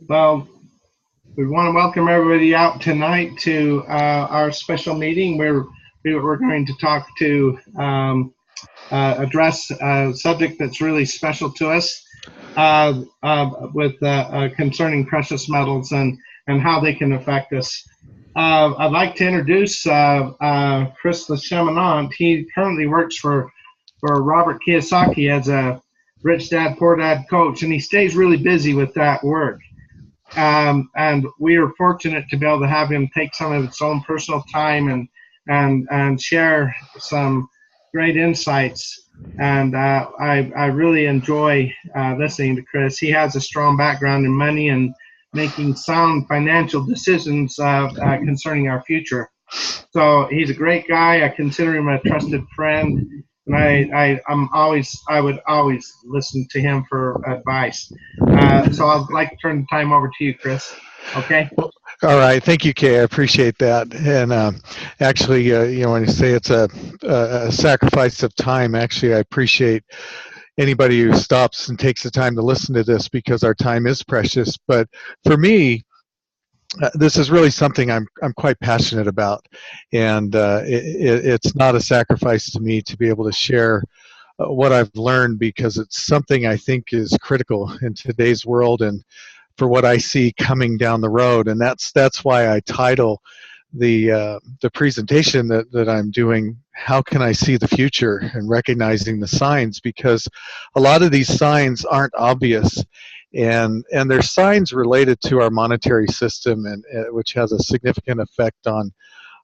Well, we want to welcome everybody out tonight to our special meeting where we're going to talk to address a subject that's really special to us with concerning precious metals and how they can affect us. I'd like to introduce Chris LeCheminant. He currently works for Robert Kiyosaki as a Rich Dad Poor Dad coach, and he stays really busy with that work. And we are fortunate to be able to have him take some of his own personal time and share some great insights. And I really enjoy listening to Chris. He has a strong background in money and making sound financial decisions concerning our future. So he's a great guy. I consider him a trusted friend, and I would always listen to him for advice. So I'd like to turn the time over to you, Chris. Okay. Well, all right, thank you, Kay. I appreciate that. And actually, when you say it's a sacrifice of time, actually, I appreciate anybody who stops and takes the time to listen to this because our time is precious. But for me, this is really something I'm quite passionate about, and it's not a sacrifice to me to be able to share what I've learned because it's something I think is critical in today's world and for what I see coming down the road. And that's why I title the presentation that I'm doing, How Can I See the Future, and recognizing the signs, because a lot of these signs aren't obvious, and they're signs related to our monetary system, and which has a significant effect on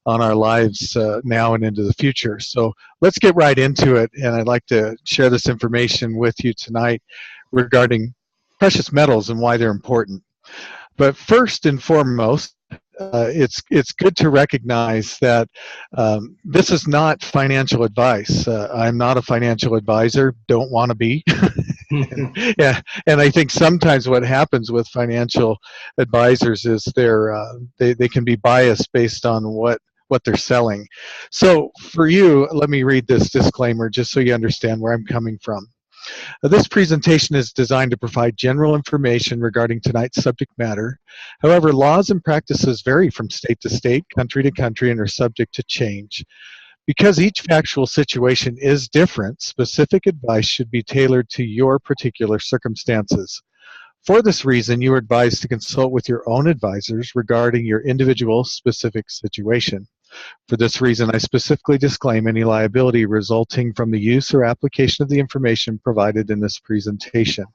our lives now and into the future. So let's get right into it, and I'd like to share this information with you tonight regarding precious metals and why they're important. But first and foremost, it's good to recognize that this is not financial advice. I'm not a financial advisor, don't want to be. Yeah, and I think sometimes what happens with financial advisors is they can be biased based on what they're selling. So for you, let me read this disclaimer just so you understand where I'm coming from. This presentation is designed to provide general information regarding tonight's subject matter. However, laws and practices vary from state to state, country to country, and are subject to change. Because each factual situation is different, specific advice should be tailored to your particular circumstances. For this reason, you are advised to consult with your own advisors regarding your individual specific situation. For this reason, I specifically disclaim any liability resulting from the use or application of the information provided in this presentation.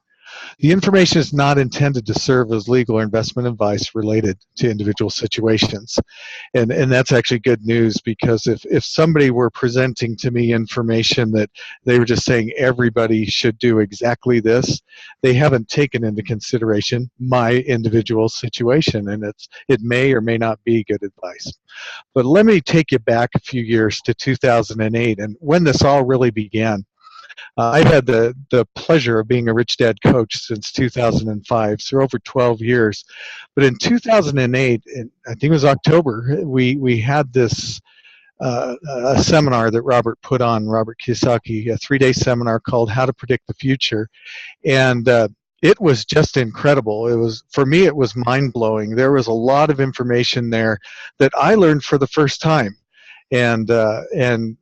The information is not intended to serve as legal or investment advice related to individual situations. And that's actually good news, because if somebody were presenting to me information that they were just saying everybody should do exactly this, they haven't taken into consideration my individual situation, and it may or may not be good advice. But let me take you back a few years to 2008 and when this all really began. I've had the pleasure of being a Rich Dad coach since 2005, so over 12 years. But in 2008, I think it was October, we had this a seminar that Robert put on, Robert Kiyosaki, a 3-day seminar called How to Predict the Future. And it was just incredible. For me, it was mind-blowing. There was a lot of information there that I learned for the first time, and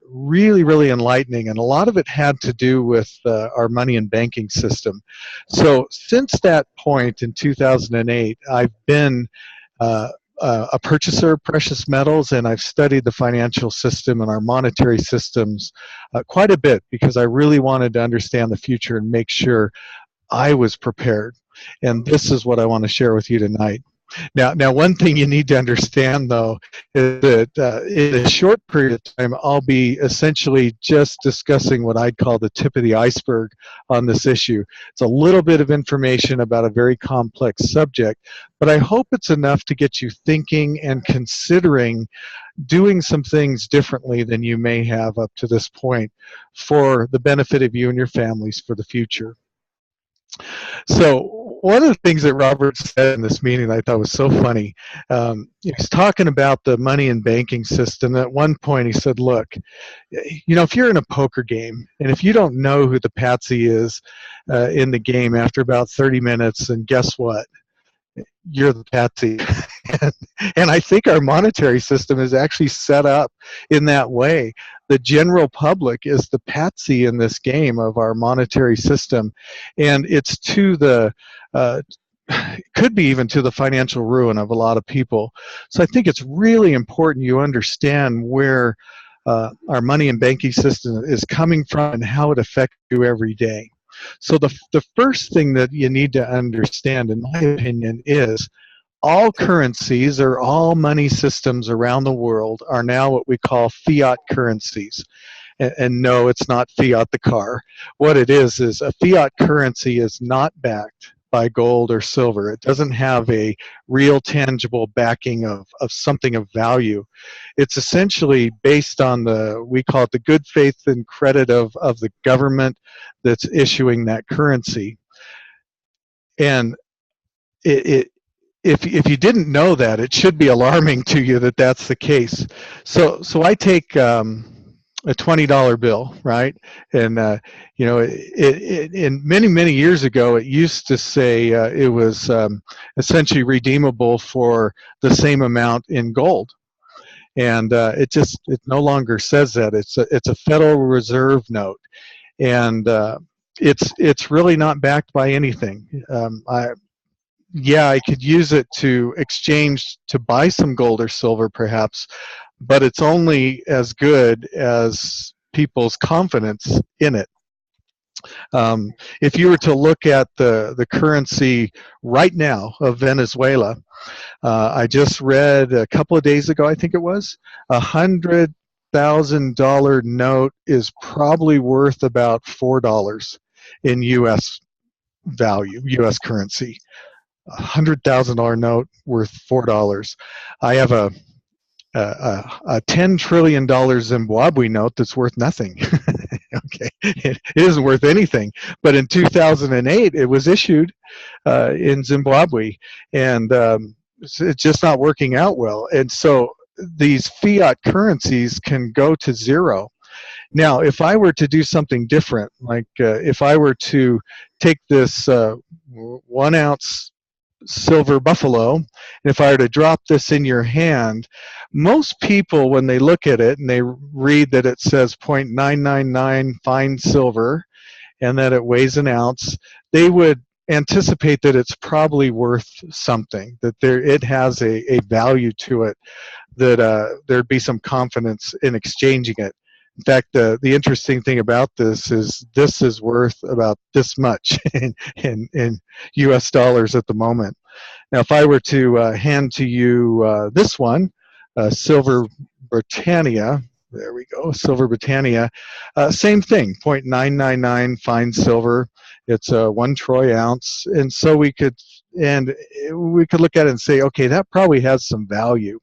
really, really enlightening. And a lot of it had to do with our money and banking system. So since that point in 2008, I've been a purchaser of precious metals, and I've studied the financial system and our monetary systems quite a bit, because I really wanted to understand the future and make sure I was prepared. And this is what I want to share with you tonight. Now, one thing you need to understand, though, is that in a short period of time, I'll be essentially just discussing what I'd call the tip of the iceberg on this issue. It's a little bit of information about a very complex subject, but I hope it's enough to get you thinking and considering doing some things differently than you may have up to this point for the benefit of you and your families for the future. So one of the things that Robert said in this meeting that I thought was so funny, he was talking about the money and banking system. At one point he said, look, if you're in a poker game and if you don't know who the patsy is in the game after about 30 minutes, then guess what? you're the patsy. And I think our monetary system is actually set up in that way. The general public is the patsy in this game of our monetary system, and it's to the could be even to the financial ruin of a lot of people. So I think it's really important you understand where our money and banking system is coming from and how it affects you every day. So the first thing that you need to understand, in my opinion, is all currencies or all money systems around the world are now what we call fiat currencies. And no, it's not fiat the car. What it is a fiat currency is not backed by gold or silver. It doesn't have a real tangible backing of something of value. It's essentially based on we call it the good faith and credit of the government that's issuing that currency. And if you didn't know that, it should be alarming to you that that's the case. So I take a $20 bill, right? And in many years ago, it used to say it was essentially redeemable for the same amount in gold. And it no longer says that. It's a Federal Reserve note, and it's really not backed by anything. I could use it to exchange to buy some gold or silver perhaps, but it's only as good as people's confidence in it. If you were to look at the currency right now of Venezuela, I just read a couple of days ago, I think it was, $100,000 note is probably worth about $4 in U.S. value, U.S. currency. $100,000 note worth $4. I have a $10 trillion Zimbabwe note that's worth nothing. Okay, it isn't worth anything. But in 2008, it was issued in Zimbabwe, and it's just not working out well. And so these fiat currencies can go to zero. Now, if I were to do something different, like if I were to take this 1 ounce silver buffalo, and if I were to drop this in your hand, most people, when they look at it and they read that it says 0.999 fine silver and that it weighs an ounce, they would anticipate that it's probably worth something, that it has a value to it, that there'd be some confidence in exchanging it. In fact, the interesting thing about this is worth about this much in U.S. dollars at the moment. Now, if I were to hand to you this one, Silver Britannia, there we go, Silver Britannia, same thing, 0.999 fine silver. It's 1 troy ounce, and so we could look at it and say, okay, that probably has some value.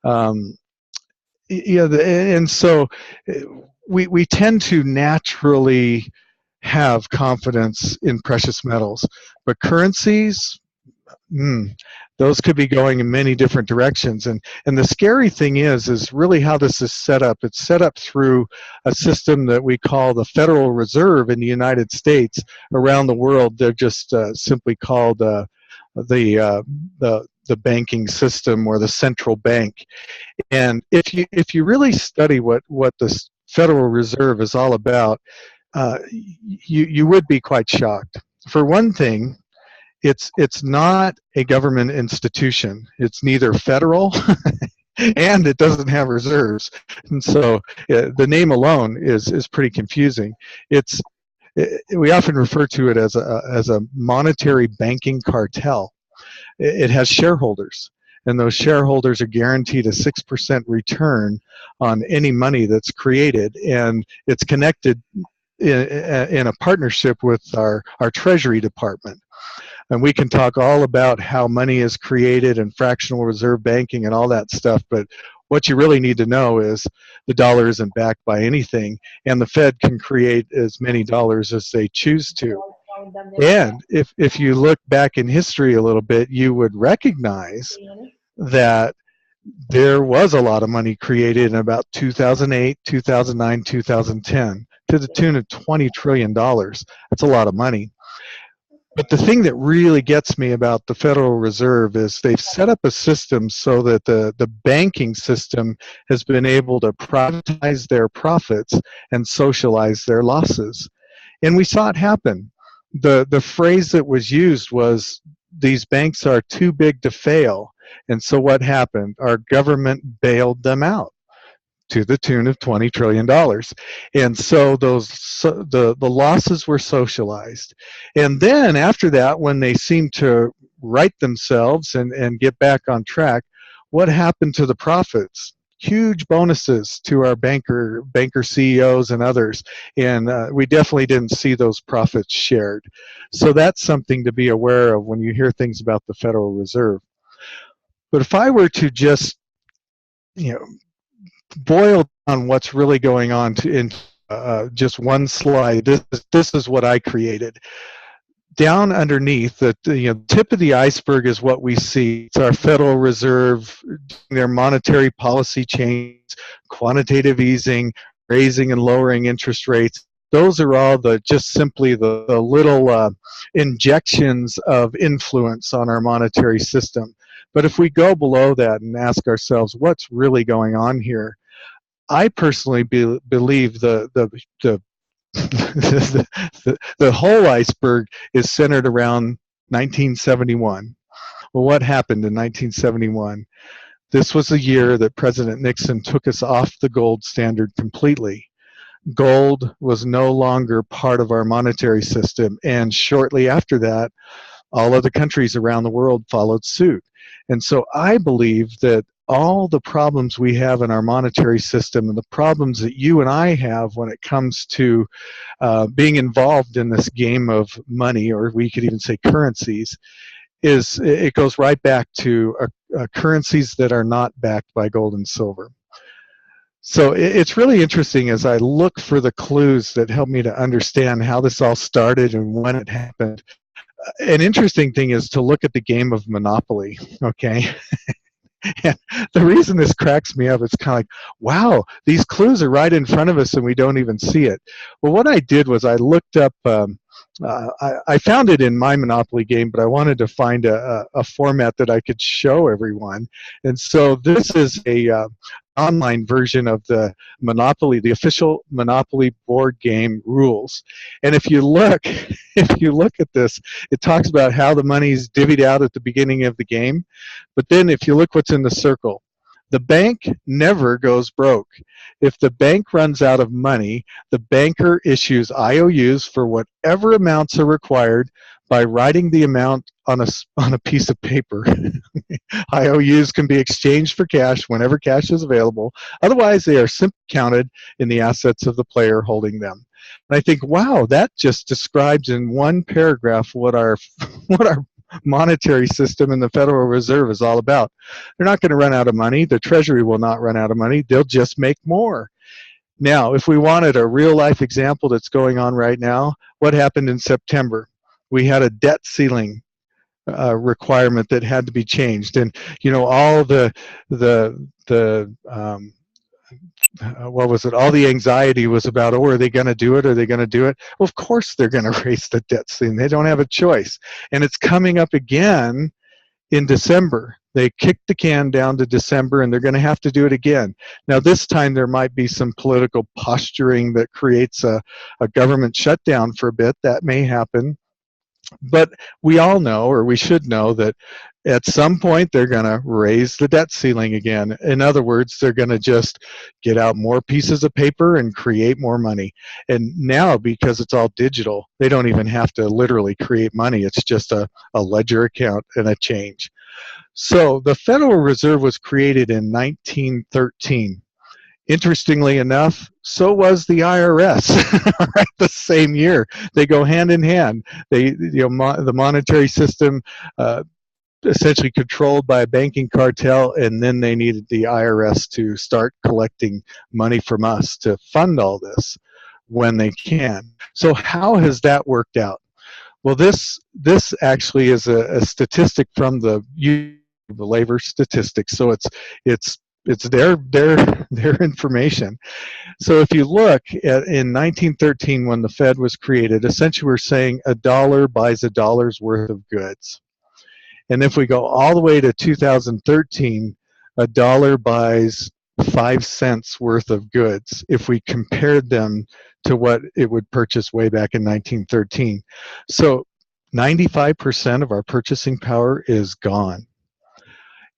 And so we tend to naturally have confidence in precious metals, but currencies, those could be going in many different directions. And the scary thing is really how this is set up. It's set up through a system that we call the Federal Reserve in the United States. Around the world, they're just simply called the banking system, or the central bank. And if you really study what the Federal Reserve is all about, you would be quite shocked. For one thing, it's not a government institution. It's neither federal and it doesn't have reserves. And so the name alone is pretty confusing. We often refer to it as a monetary banking cartel. It has shareholders, and those shareholders are guaranteed a 6% return on any money that's created, and it's connected in a partnership with our Treasury Department. And we can talk all about how money is created and fractional reserve banking and all that stuff, but what you really need to know is the dollar isn't backed by anything, and the Fed can create as many dollars as they choose to. And if you look back in history a little bit, you would recognize that there was a lot of money created in about 2008, 2009, 2010, to the tune of $20 trillion. That's a lot of money. But the thing that really gets me about the Federal Reserve is they've set up a system so that the banking system has been able to privatize their profits and socialize their losses. And we saw it happen. The phrase that was used was, these banks are too big to fail. And so what happened? Our government bailed them out to the tune of $20 trillion. And so the losses were socialized. And then after that, when they seemed to right themselves and get back on track, what happened to the profits? Huge bonuses to our banker CEOs and others, and we definitely didn't see those profits shared. So that's something to be aware of when you hear things about the Federal Reserve. But if I were to just, you know, boil down what's really going on in just one slide, this is what I created. Down underneath, the tip of the iceberg is what we see. It's our Federal Reserve, their monetary policy changes, quantitative easing, raising and lowering interest rates. Those are all just simply the little injections of influence on our monetary system. But if we go below that and ask ourselves, what's really going on here? I personally believe the the whole iceberg is centered around 1971. Well, what happened in 1971? This was the year that President Nixon took us off the gold standard completely. Gold was no longer part of our monetary system, and shortly after that, all other countries around the world followed suit. And so I believe that all the problems we have in our monetary system and the problems that you and I have when it comes to being involved in this game of money, or we could even say currencies, it goes right back to currencies that are not backed by gold and silver. So it's really interesting as I look for the clues that help me to understand how this all started and when it happened. An interesting thing is to look at the game of Monopoly, okay? And the reason this cracks me up, it's kind of like, wow, these clues are right in front of us and we don't even see it. Well, what I did was I looked up, I found it in my Monopoly game, but I wanted to find a format that I could show everyone. And so this is a online version of the Monopoly, the official Monopoly board game rules. And if you look, if you look at this, it talks about how the money's divvied out at the beginning of the game. But then if you look what's in the circle, the bank never goes broke. If the bank runs out of money, the banker issues IOUs for whatever amounts are required by writing the amount on a piece of paper. IOUs can be exchanged for cash whenever cash is available. Otherwise, they are simply counted in the assets of the player holding them. And I think, wow, that just describes in one paragraph what our monetary system and the Federal Reserve is all about. They're not going to run out of money. The Treasury will not run out of money. They'll just make more. Now, if we wanted a real-life example that's going on right now, what happened in September? We had a debt ceiling requirement that had to be changed, and all what was it? All the anxiety was about, oh, are they going to do it? Are they going to do it? Well, of course they're going to raise the debt ceiling. They don't have a choice, and it's coming up again in December. They kicked the can down to December, and they're going to have to do it again. Now, this time there might be some political posturing that creates a government shutdown for a bit. That may happen. But we all know, or we should know, that at some point they're going to raise the debt ceiling again. In other words, they're going to just get out more pieces of paper and create more money. And now, because it's all digital, they don't even have to literally create money. It's just a ledger account and a change. So the Federal Reserve was created in 1913. Interestingly enough, so was the IRS, right? The same year. They go hand in hand. The monetary system essentially controlled by a banking cartel, and then they needed the IRS to start collecting money from us to fund all this when they can. So how has that worked out? Well, this actually is a statistic from the labor statistics. So it's it's their information. So if you look at in 1913 when the Fed was created, essentially we're saying a dollar buys a dollar's worth of goods. And if we go all the way to 2013, a dollar buys 5 cents worth of goods if we compared them to what it would purchase way back in 1913. So 95% of our purchasing power is gone.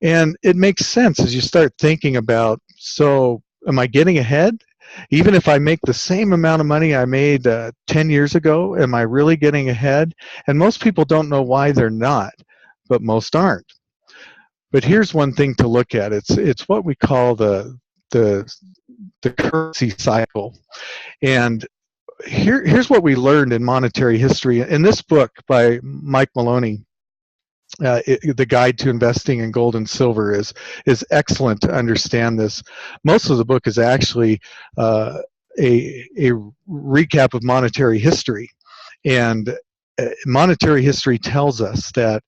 And it makes sense as you start thinking about, so am I getting ahead? Even if I make the same amount of money I made 10 years ago, am I really getting ahead? And most people don't know why they're not, but most aren't. But here's one thing to look at. It's what we call the currency cycle. And here's what we learned in monetary history. In this book by Mike Maloney, the Guide to Investing in Gold and Silver is excellent to understand this. Most of the book is actually a recap of monetary history. And monetary history tells us that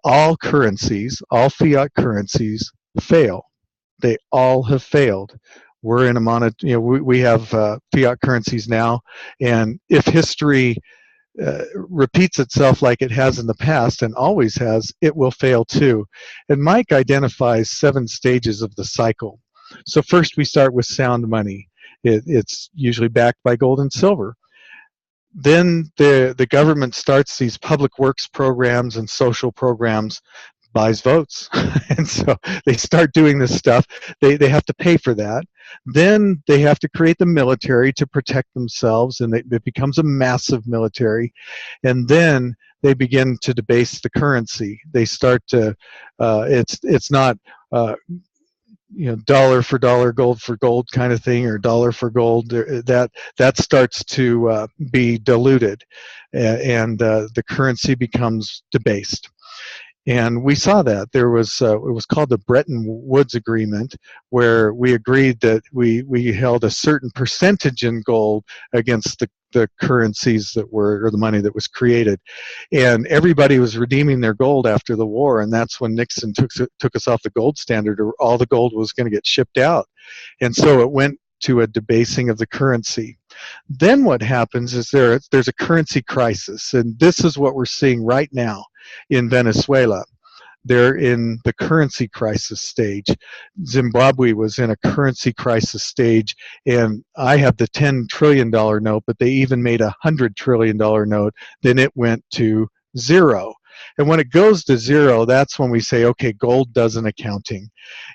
all currencies, all fiat currencies fail. They all have failed. We're in a we have fiat currencies now, and if history repeats itself like it has in the past and always has, it will fail too. And Mike identifies 7 stages of the cycle. So first we start with sound money. It's usually backed by gold and silver. Then the government starts these public works programs and social programs, buys votes. And so they start doing this stuff. They have to pay for that. Then they have to create the military to protect themselves, and it becomes a massive military. And then they begin to debase the currency. They start to, it's not, dollar for dollar, gold for gold kind of thing, or dollar for gold. That starts to be diluted, and the currency becomes debased. And we saw that there was it was called the Bretton Woods Agreement, where we agreed that we held a certain percentage in gold against the currencies that were, or the money that was created, and everybody was redeeming their gold after the war, and that's when Nixon took us off the gold standard, or all the gold was going to get shipped out, and so it went to a debasing of the currency. Then what happens is there's a currency crisis, and this is what we're seeing right now in Venezuela. They're in the currency crisis stage. Zimbabwe was in a currency crisis stage, and I have the $10 trillion note, but they even made a $100 trillion note. Then it went to zero. And when it goes to zero, that's when we say, okay, gold does an accounting.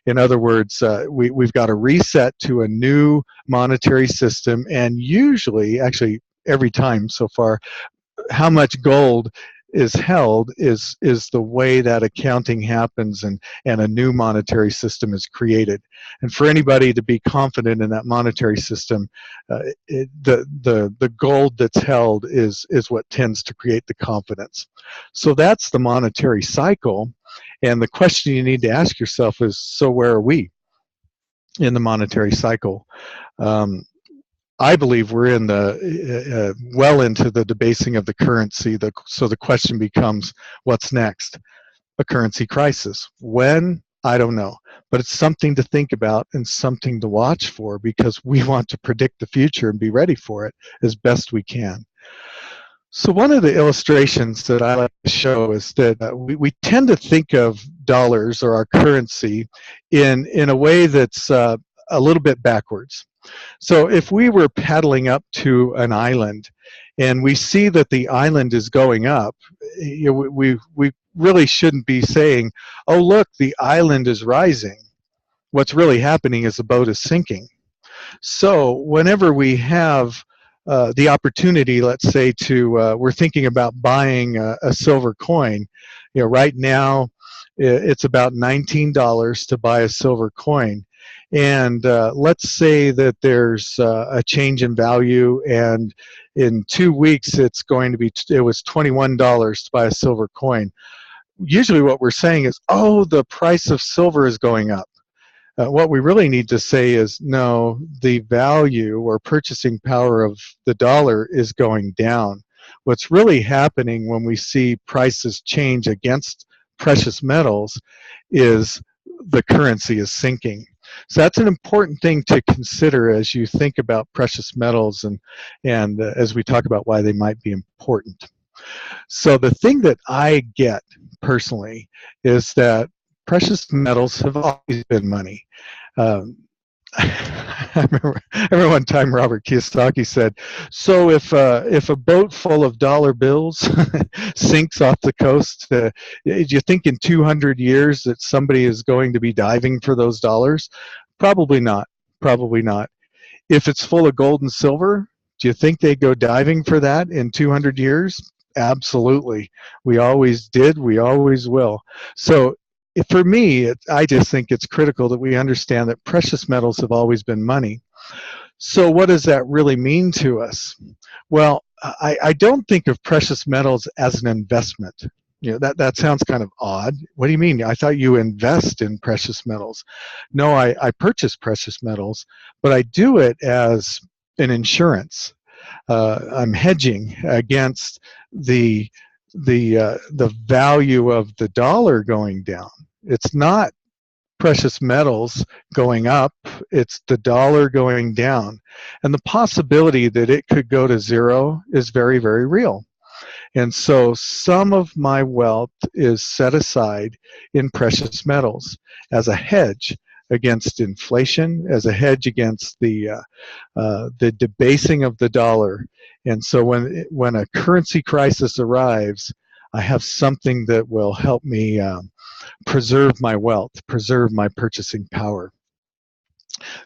In other words, we've got to reset to a new monetary system, and usually, actually every time so far, how much gold is held is the way that accounting happens, and a new monetary system is created. And for anybody to be confident in that monetary system, the gold that's held is what tends to create the confidence. So that's the monetary cycle. And the question you need to ask yourself is, so where are we in the monetary cycle? I believe we're in the well into the debasing of the currency. So the question becomes, what's next? A currency crisis. When? I don't know. But it's something to think about and something to watch for, because we want to predict the future and be ready for it as best we can. So one of the illustrations that I like to show is that we tend to think of dollars, or our currency, in a way that's a little bit backwards. So if we were paddling up to an island and we see that the island is going up, we really shouldn't be saying, oh, look, the island is rising. What's really happening is the boat is sinking. So whenever we have the opportunity, let's say, to we're thinking about buying a silver coin, right now it's about $19 to buy a silver coin. And let's say that there's a change in value, and in 2 weeks it was $21 to buy a silver coin. Usually what we're saying is, oh, the price of silver is going up. What we really need to say is, no, the value or purchasing power of the dollar is going down. What's really happening when we see prices change against precious metals is the currency is sinking. So that's an important thing to consider as you think about precious metals and as we talk about why they might be important. So the thing that I get personally is that precious metals have always been money. Um, I remember one time Robert Kiyosaki said, "So if a boat full of dollar bills sinks off the coast, do you think in 200 years that somebody is going to be diving for those dollars? Probably not. Probably not. If it's full of gold and silver, do you think they go diving for that in 200 years? Absolutely. We always did. We always will. So for me, I just think it's critical that we understand that precious metals have always been money. So what does that really mean to us? Well, I don't think of precious metals as an investment. That sounds kind of odd. What do you mean? I thought you invest in precious metals. No, I purchase precious metals, but I do it as an insurance. I'm hedging against the value of the dollar going down. It's not precious metals going up, it's the dollar going down. And the possibility that it could go to zero is very, very real. And so some of my wealth is set aside in precious metals as a hedge against inflation, as a hedge against the debasing of the dollar. And so when a currency crisis arrives, I have something that will help me preserve my wealth, preserve my purchasing power.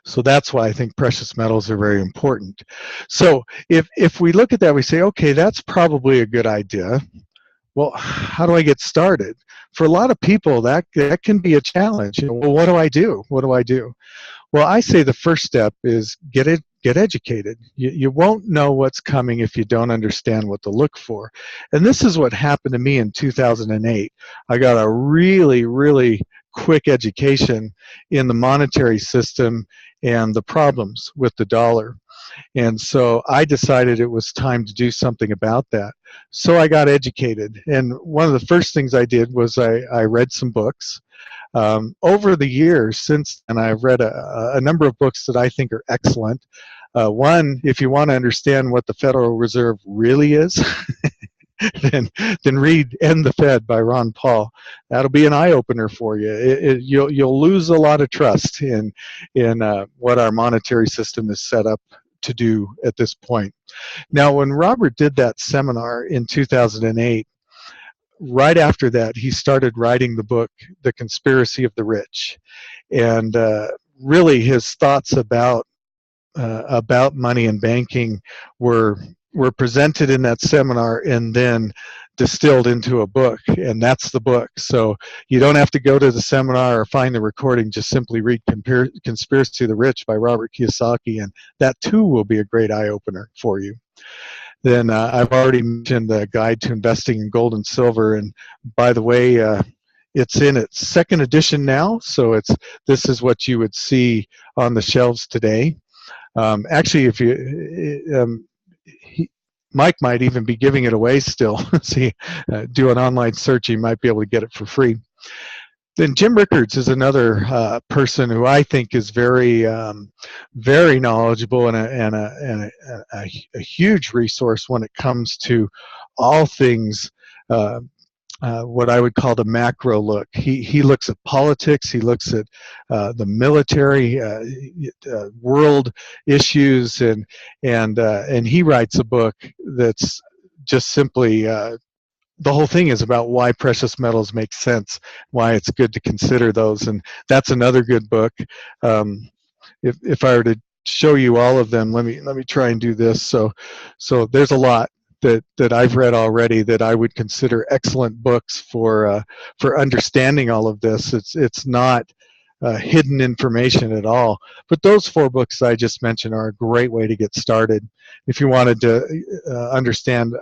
So that's why I think precious metals are very important. So if we look at that, we say, okay, that's probably a good idea. Well, how do I get started? For a lot of people, that can be a challenge. Well, what do I do? What do I do? Well, I say the first step is get educated. You won't know what's coming if you don't understand what to look for. And this is what happened to me in 2008. I got a really, really quick education in the monetary system and the problems with the dollar. And so I decided it was time to do something about that. So I got educated. And one of the first things I did was I read some books. Over the years since then, I've read a number of books that I think are excellent. One, if you want to understand what the Federal Reserve really is, then read "End the Fed" by Ron Paul. That'll be an eye-opener for you. You'll lose a lot of trust in what our monetary system is set up to do at this point. Now, when Robert did that seminar in 2008, right after that, he started writing the book, The Conspiracy of the Rich. And really his thoughts about money and banking were presented in that seminar and then distilled into a book, and that's the book. So you don't have to go to the seminar or find the recording, just simply read Conspiracy of the Rich by Robert Kiyosaki, and that too will be a great eye-opener for you. Then I've already mentioned the Guide to Investing in Gold and Silver, and by the way, it's in its second edition now, so this is what you would see on the shelves today. Actually, if you Mike might even be giving it away still. See, do an online search, you might be able to get it for free. Then Jim Rickards is another person who I think is very, very knowledgeable and a huge resource when it comes to all things what I would call the macro look. He looks at politics, he looks at the military, world issues, and he writes a book that's just simply the whole thing is about why precious metals make sense, why it's good to consider those, and that's another good book. If I were to show you all of them, let me try and do this. So there's a lot that I've read already that I would consider excellent books for understanding all of this. It's not hidden information at all. But those 4 books I just mentioned are a great way to get started. If you wanted to understand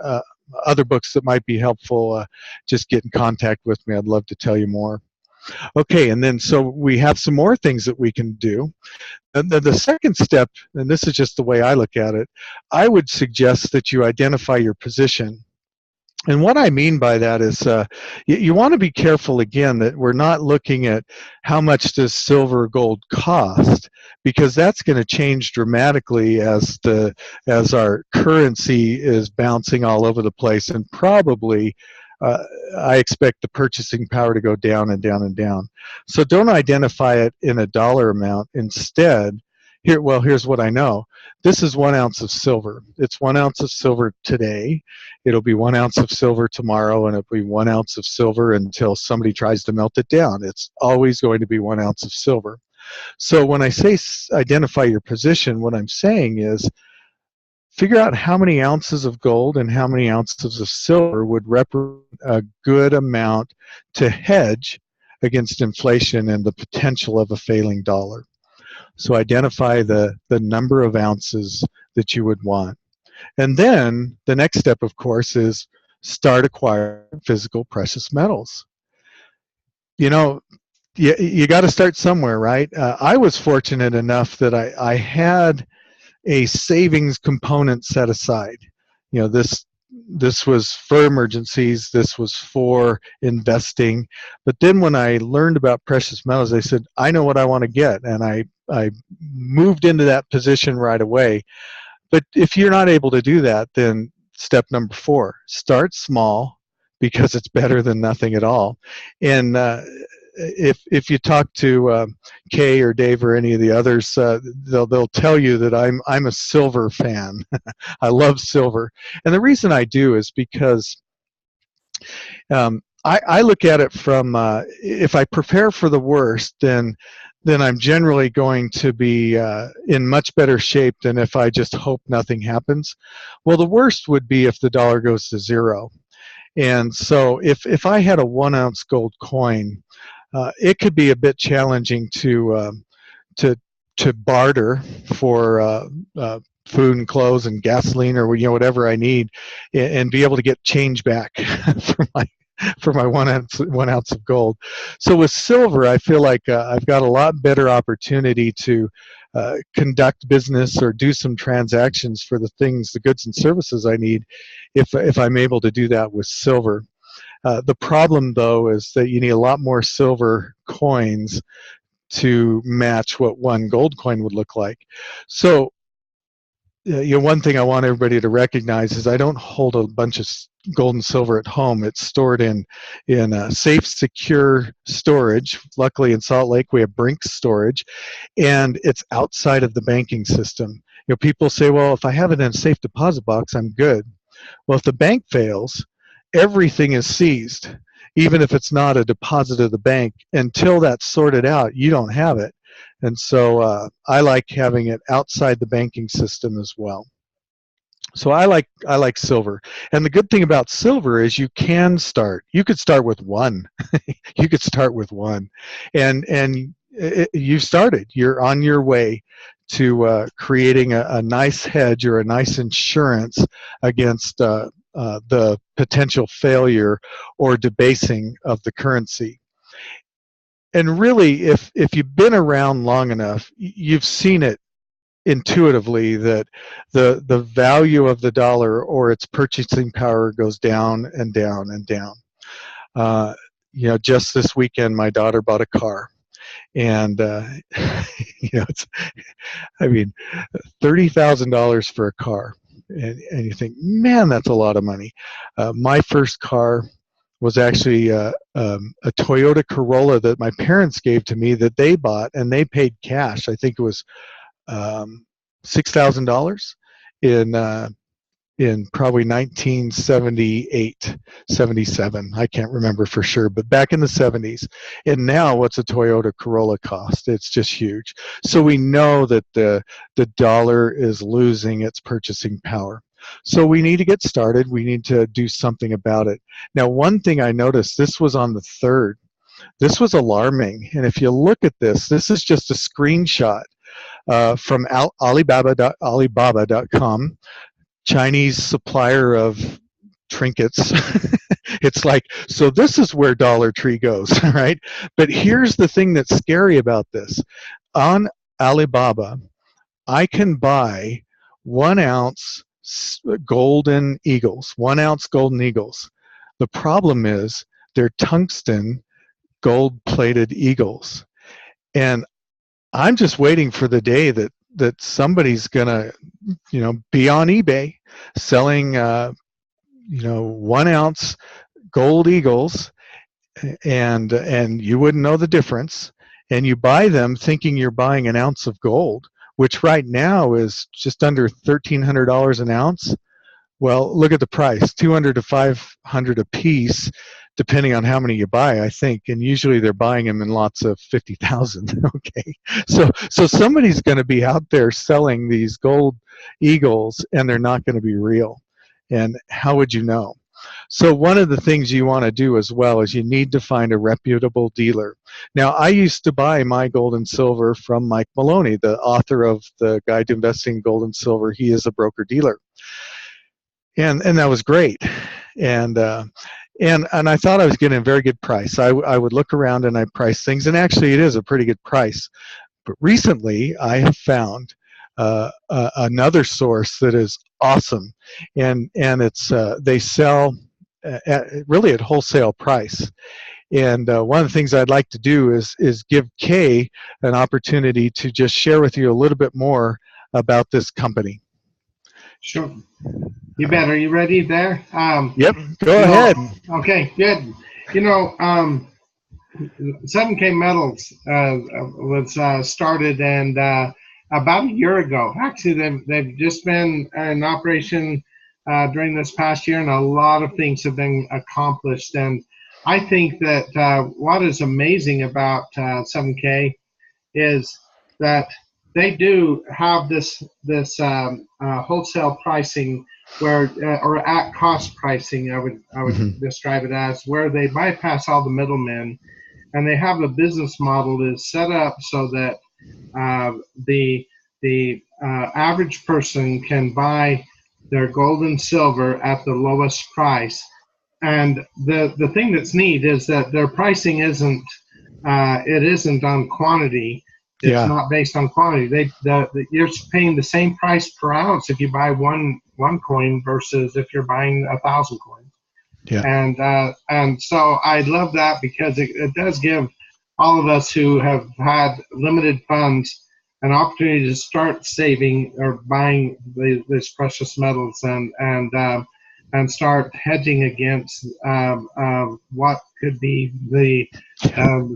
other books that might be helpful, just get in contact with me. I'd love to tell you more. Okay, and then so we have some more things that we can do. And the second step, and this is just the way I look at it, I would suggest that you identify your position And what I mean by that is you want to be careful, again, that we're not looking at how much does silver or gold cost, because that's going to change dramatically as our currency is bouncing all over the place, and probably uh, I expect the purchasing power to go down and down and down. So don't identify it in a dollar amount. Instead, here's what I know. This is 1 ounce of silver. It's 1 ounce of silver today. It'll be 1 ounce of silver tomorrow, and it'll be 1 ounce of silver until somebody tries to melt it down. It's always going to be 1 ounce of silver. So when I say identify your position, what I'm saying is figure out how many ounces of gold and how many ounces of silver would represent a good amount to hedge against inflation and the potential of a failing dollar. So identify the number of ounces that you would want. And then the next step, of course, is start acquiring physical precious metals. You know, you got to start somewhere, right? I was fortunate enough that I had a savings component set aside. You know, this was for emergencies, this was for investing. But then when I learned about precious metals, I said, I know what I want to get, and I moved into that position right away. But if you're not able to do that, then step number 4, start small, because it's better than nothing at all. And if you talk to Kay or Dave or any of the others, they'll tell you that I'm a silver fan. I love silver, and the reason I do is because I look at it from if I prepare for the worst, then I'm generally going to be in much better shape than if I just hope nothing happens. Well, the worst would be if the dollar goes to zero. And so if I had a 1 ounce gold coin, it could be a bit challenging to to barter for food and clothes and gasoline, or whatever I need, and be able to get change back for my 1 ounce of gold. So with silver, I feel like I've got a lot better opportunity to conduct business or do some transactions for the goods and services I need, if I'm able to do that with silver. The problem, though, is that you need a lot more silver coins to match what one gold coin would look like. So one thing I want everybody to recognize is I don't hold a bunch of gold and silver at home. It's stored in safe, secure storage. Luckily, in Salt Lake, we have Brinks storage, and it's outside of the banking system. People say, well, if I have it in a safe deposit box, I'm good. Well, if the bank fails, everything is seized, even if it's not a deposit of the bank. Until that's sorted out, you don't have it. And so I like having it outside the banking system as well. So I like silver. And the good thing about silver is you can start. You could start with one. You could start with one. And you've started. You're on your way to creating a nice hedge or a nice insurance against the potential failure or debasing of the currency. And really, if you've been around long enough, you've seen it intuitively that the value of the dollar or its purchasing power goes down and down and down. Just this weekend, my daughter bought a car, and it's, I mean, $30,000 for a car, and you think, man, that's a lot of money. My first car was actually a Toyota Corolla that my parents gave to me that they bought, and they paid cash. I think it was $6,000 in probably 1978, 77. I can't remember for sure, but back in the 70s. And now, what's a Toyota Corolla cost? It's just huge. So we know that the dollar is losing its purchasing power. So we need to get started. We need to do something about it. Now, one thing I noticed, this was on the 3rd. This was alarming. And if you look at this is just a screenshot from Alibaba.com, Chinese supplier of trinkets. It's like, so this is where Dollar Tree goes, right? But here's the thing that's scary about this. On Alibaba, I can buy 1 ounce golden eagles, 1 ounce golden eagles. The problem is they're tungsten gold-plated eagles. And I'm just waiting for the day that somebody's gonna, be on eBay selling, 1 ounce gold eagles, and you wouldn't know the difference. And you buy them thinking you're buying an ounce of gold, which right now is just under $1,300 an ounce. Well, look at the price, 200 to 500 a piece, depending on how many you buy, I think. And usually they're buying them in lots of 50,000. Okay, so somebody's going to be out there selling these gold eagles, and they're not going to be real. And how would you know? So one of the things you want to do as well is you need to find a reputable dealer. Now, I used to buy my gold and silver from Mike Maloney, the author of the Guide to Investing in Gold and Silver. He is a broker dealer. And that was great. And I thought I was getting a very good price. I would look around and I price things, and actually it is a pretty good price. But recently I have found another source that is awesome, and it's they sell really at wholesale price. And one of the things I'd like to do is give Kay an opportunity to just share with you a little bit more about this company. Sure. You bet. Are you ready there? Yep. Go ahead. Okay, good. 7K Metals was started and about a year ago. Actually, they've just been in operation during this past year, and a lot of things have been accomplished. And I think that what is amazing about 7K is that they do have this wholesale pricing where or at cost pricing, I would describe it as, where they bypass all the middlemen, and they have a business model that is set up so that the average person can buy their gold and silver at the lowest price. And the thing that's neat is that their pricing isn't on quantity. It's not based on quantity. You're paying the same price per ounce if you buy one coin versus if you're buying 1,000 coins. Yeah. And so I love that because it does give all of us who have had limited funds an opportunity to start saving or buying these precious metals and start hedging against what could be the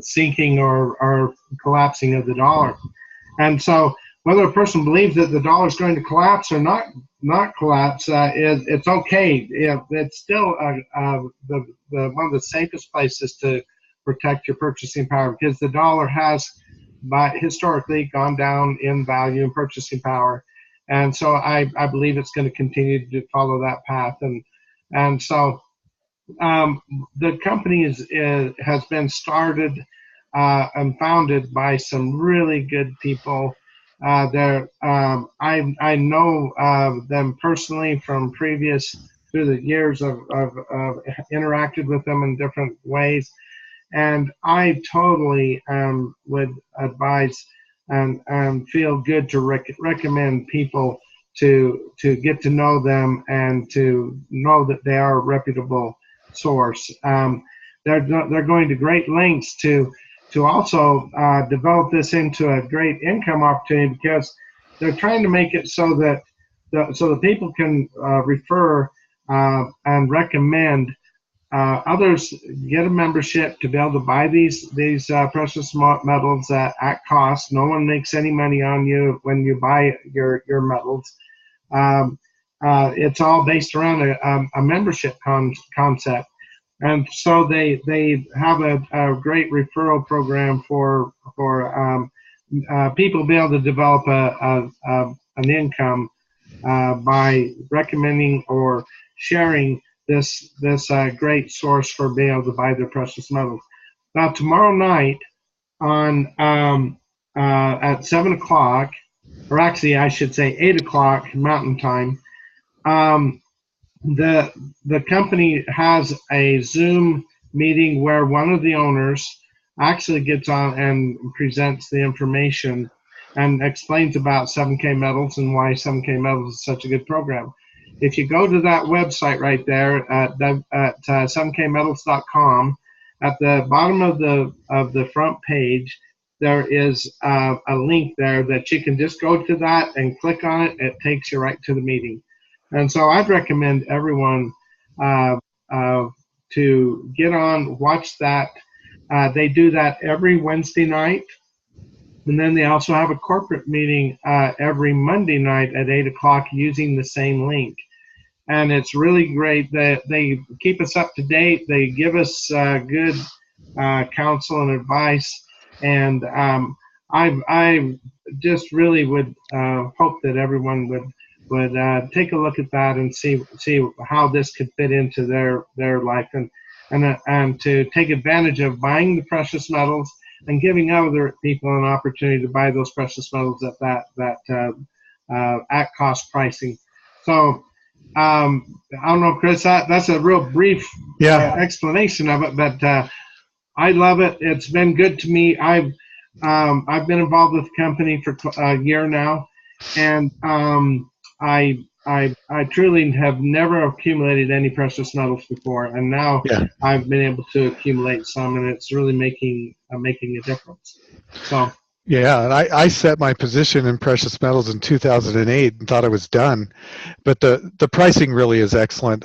sinking or collapsing of the dollar. And so whether a person believes that the dollar is going to collapse or not collapse, it's okay. It's still the one of the safest places to protect your purchasing power, because the dollar has historically gone down in value and purchasing power. And so I believe it's going to continue to follow that path. And so the company has been started and founded by some really good people. I know them personally from through the years of interacted with them in different ways. And I totally would advise and feel good to recommend people to get to know them and to know that they are a reputable source. They're going to great lengths to also develop this into a great income opportunity, because they're trying to make it so that the people can refer and recommend others, get a membership to be able to buy these precious metals at cost. No one makes any money on you when you buy your metals. It's all based around a membership concept. And so they have a great referral program for people to be able to develop an income by recommending or sharing this great source for being able to buy their precious metals. Now tomorrow night on at 7 o'clock, or actually I should say 8 o'clock Mountain Time, the company has a Zoom meeting where one of the owners actually gets on and presents the information and explains about 7K Metals and why 7K Metals is such a good program. if you go to that website right there at 7kmetals.com, at the bottom of the front page, there is a link there that you can just go to that and click on it. It takes you right to the meeting. And so I'd recommend everyone to get on, watch that. They do that every Wednesday night. And then they also have a corporate meeting every Monday night at 8 o'clock using the same link. And it's really great that they keep us up to date. They give us good counsel and advice. And I just really would hope that everyone would take a look at that and see how this could fit into their life, and to take advantage of buying the precious metals and giving other people an opportunity to buy those precious metals at that at cost pricing. So I don't know, Chris, that's a real brief explanation of it, but I love it. It's been good to me. I've been involved with the company for a year now, and I truly have never accumulated any precious metals before, and now I've been able to accumulate some, and it's really making a difference. So. Yeah, and I set my position in precious metals in 2008 and thought I was done, but the pricing really is excellent.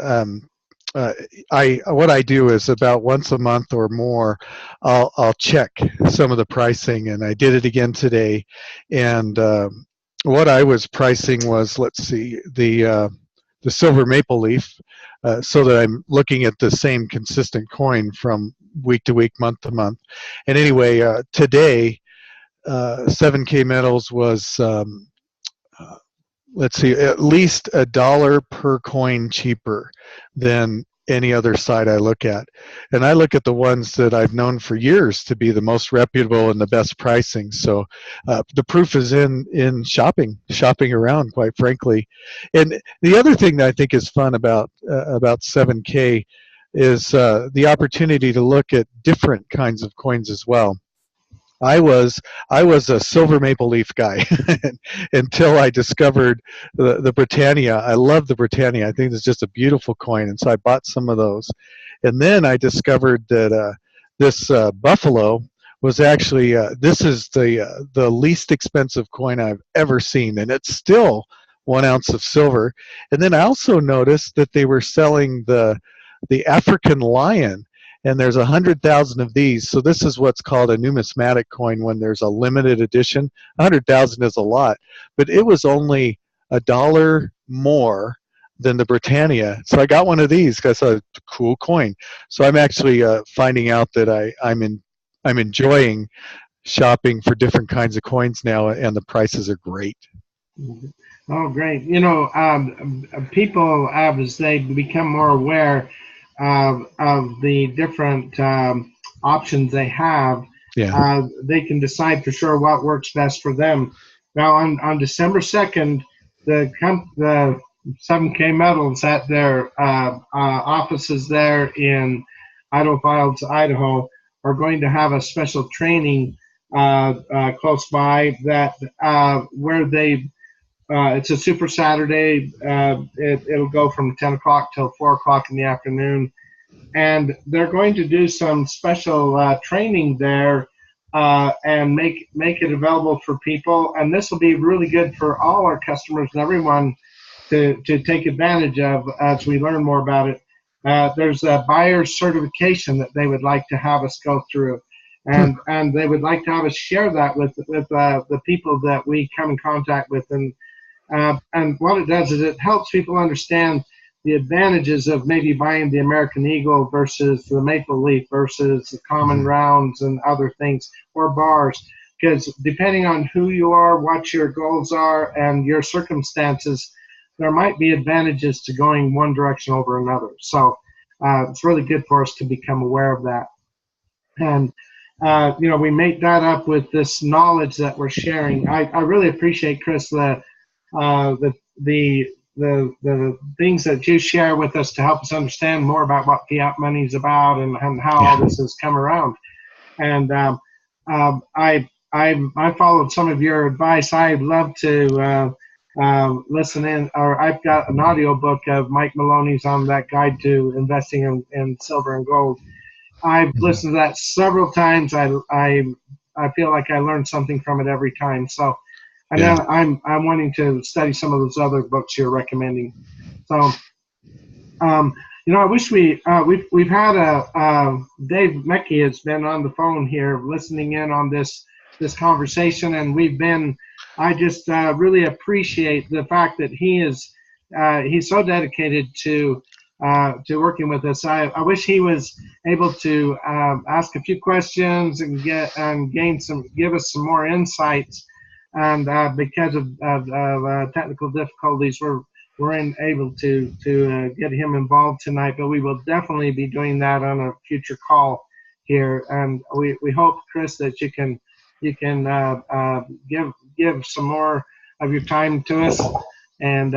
What I do is about once a month or more, I'll check some of the pricing, and I did it again today. And what I was pricing was, let's see, the silver maple leaf, so that I'm looking at the same consistent coin from week to week, month to month. And anyway, today 7K Metals was let's see, at least $1 per coin cheaper than any other site I look at. And I look at the ones that I've known for years to be the most reputable and the best pricing. So the proof is in shopping around, quite frankly. And the other thing that I think is fun about 7K is the opportunity to look at different kinds of coins as well. I was a silver maple leaf guy until I discovered the Britannia. I love the Britannia. I think it's just a beautiful coin, and so I bought some of those. And then I discovered that this Buffalo was actually this is the least expensive coin I've ever seen, and it's still 1 ounce of silver. And then I also noticed that they were selling the African lion. And there's 100,000 of these. So this is what's called a numismatic coin when there's a limited edition. 100,000 is a lot, but it was only $1 more than the Britannia. So I got one of these because it's a cool coin. So I'm actually finding out that I'm enjoying shopping for different kinds of coins now, and the prices are great. Oh, great. You know, people, as they become more aware of the different options they have, they can decide for sure what works best for them. Now, on December 2nd, the 7K Metals at their offices there in Idaho Falls, Idaho, are going to have a special training close by that where they it's a Super Saturday. It'll go from 10 o'clock till 4 o'clock in the afternoon. And they're going to do some special training there and make it available for people. And this will be really good for all our customers and everyone to take advantage of as we learn more about it. There's a buyer's certification that they would like to have us go through. And they would like to have us share that with the people that we come in contact with. And what it does is it helps people understand the advantages of maybe buying the American Eagle versus the Maple Leaf versus the common rounds and other things, or bars. Because depending on who you are, what your goals are, and your circumstances, there might be advantages to going one direction over another. So it's really good for us to become aware of that. And you know, we make that up with this knowledge that we're sharing. I really appreciate, Chris, the things that you share with us to help us understand more about what fiat money is about and how all this has come around. And I followed some of your advice. I'd love to listen in, or I've got an audio book of Mike Maloney's on that guide to investing in silver and gold. I've Mhm. listened to that several times. I feel like I learned something from it every time. So, and Yeah. then I'm wanting to study some of those other books you're recommending. So, um, I wish we've had Dave Meckie has been on the phone here listening in on this conversation, and we've been. I just really appreciate the fact that he's so dedicated to working with us. I wish he was able to ask a few questions and give us some more insights. And because of technical difficulties, weren't able to get him involved tonight, but we will definitely be doing that on a future call here. And we hope, Chris, that you can give some more of your time to us, and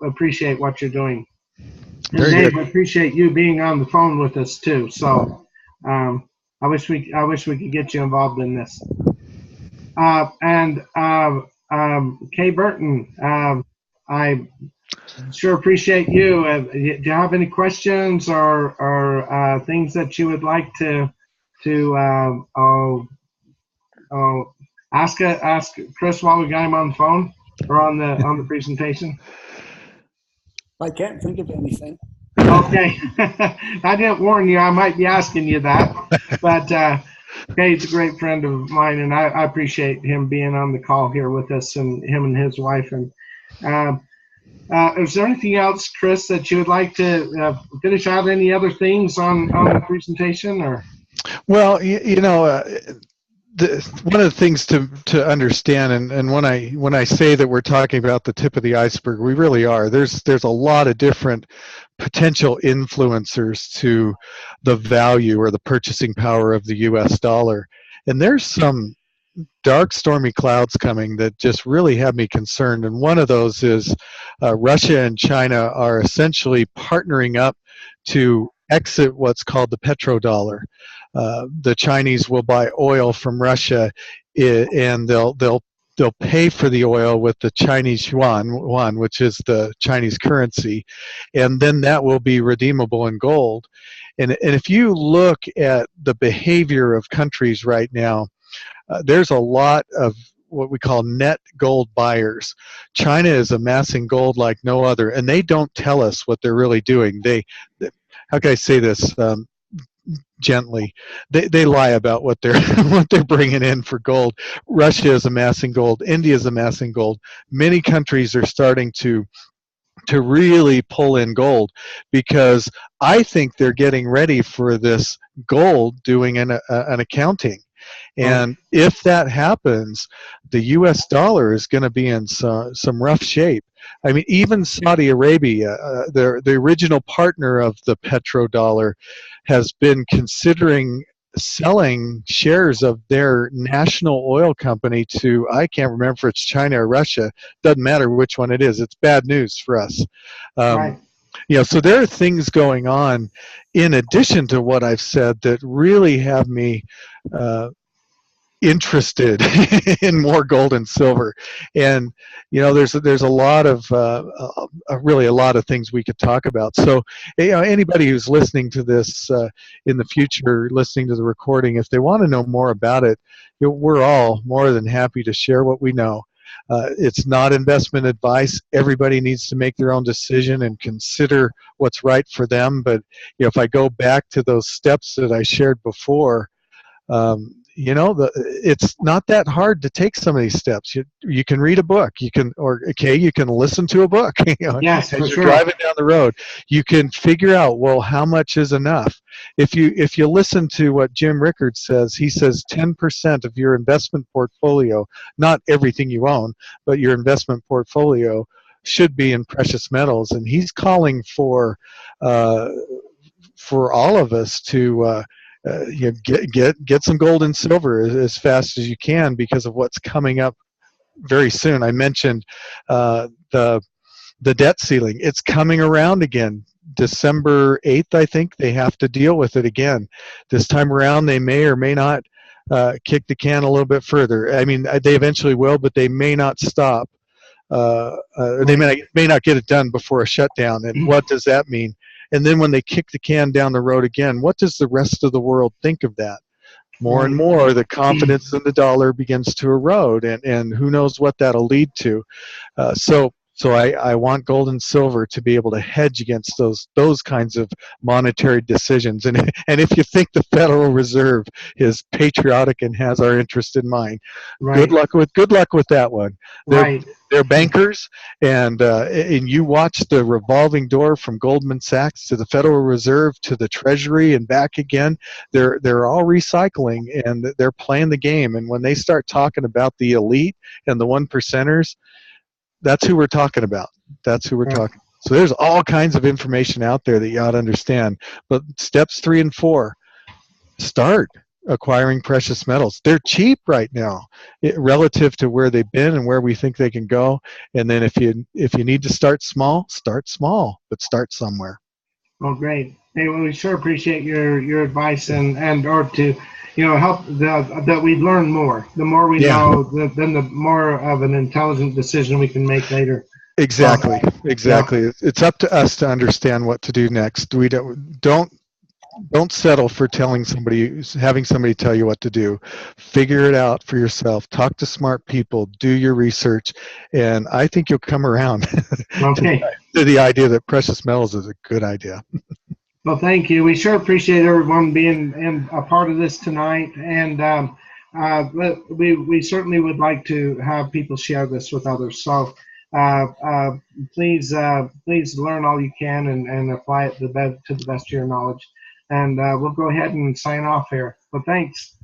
appreciate what you're doing. And Very good. Dave, I appreciate you being on the phone with us too. So I wish we could get you involved in this. And Kay Burton, I sure appreciate you. Do you have any questions or things that you would like to ask Chris while we got him on the phone or on the presentation? I can't think of anything. Okay, I didn't warn you. I might be asking you that, but Kay's a great friend of mine, and I appreciate him being on the call here with us, and him and his wife. And is there anything else, Chris, that you would like to finish out? Any other things on the presentation, or? Well, one of the things to understand, and when I say that we're talking about the tip of the iceberg, we really are. There's a lot of different potential influencers to the value or the purchasing power of the U.S. dollar, and there's some dark, stormy clouds coming that just really have me concerned. And one of those is Russia and China are essentially partnering up to exit what's called the petrodollar. The Chinese will buy oil from Russia, and they'll pay for the oil with the Chinese yuan, which is the Chinese currency, and then that will be redeemable in gold. And if you look at the behavior of countries right now, there's a lot of what we call net gold buyers. China is amassing gold like no other, and they don't tell us what they're really doing. How can I say this gently? They lie about what they're what they're bringing in for gold. Russia is amassing gold. India is amassing gold. Many countries are starting to really pull in gold, because I think they're getting ready for this gold doing an accounting. And if that happens, the U.S. dollar is going to be in some rough shape. I mean, even Saudi Arabia, the original partner of the petrodollar, has been considering selling shares of their national oil company to, I can't remember if it's China or Russia. Doesn't matter which one it is. It's bad news for us. Right. So there are things going on in addition to what I've said that really have me interested in more gold and silver. And there's a lot of really a lot of things we could talk about. So anybody who's listening to this in the future, listening to the recording, if they want to know more about it, we're all more than happy to share what we know. It's not investment advice. Everybody needs to make their own decision and consider what's right for them. But if I go back to those steps that I shared before, it's not that hard to take some of these steps. You can read a book. You can listen to a book. Yes, as for you're sure. driving down the road, you can figure out, well, how much is enough. If you listen to what Jim Rickards says, he says 10% of your investment portfolio, not everything you own, but your investment portfolio should be in precious metals, and he's calling for all of us to get some gold and silver as fast as you can, because of what's coming up very soon. I mentioned the debt ceiling. It's coming around again. December 8th, I think they have to deal with it again. This time around, they may or may not kick the can a little bit further. I mean, they eventually will, but they may not stop They may not get it done before a shutdown. And what does that mean? And then when they kick the can down the road again, what does the rest of the world think of that? More and more, the confidence in the dollar begins to erode, and who knows what that'll lead to. So I want gold and silver to be able to hedge against those kinds of monetary decisions. And if you think the Federal Reserve is patriotic and has our interest in mind, good luck with that one. They're bankers, and you watch the revolving door from Goldman Sachs to the Federal Reserve to the Treasury and back again. They're all recycling, and they're playing the game. And when they start talking about the elite and the one percenters, that's who we're talking about. That's who we're talking. So there's all kinds of information out there that you ought to understand. But steps 3 and 4, start acquiring precious metals. They're cheap right now relative to where they've been and where we think they can go. And then if you need to start small, but start somewhere. Well, great. Hey, well, we sure appreciate your advice and or to help that we learn more. The more we know, then the more of an intelligent decision we can make later. Exactly. It's up to us to understand what to do next. We don't settle for having somebody tell you what to do. Figure it out for yourself. Talk to smart people. Do your research, and I think you'll come around to the idea that precious metals is a good idea. Well, thank you. We sure appreciate everyone being a part of this tonight, and we certainly would like to have people share this with others. So please learn all you can and apply it to the best of your knowledge. And we'll go ahead and sign off here. But thanks.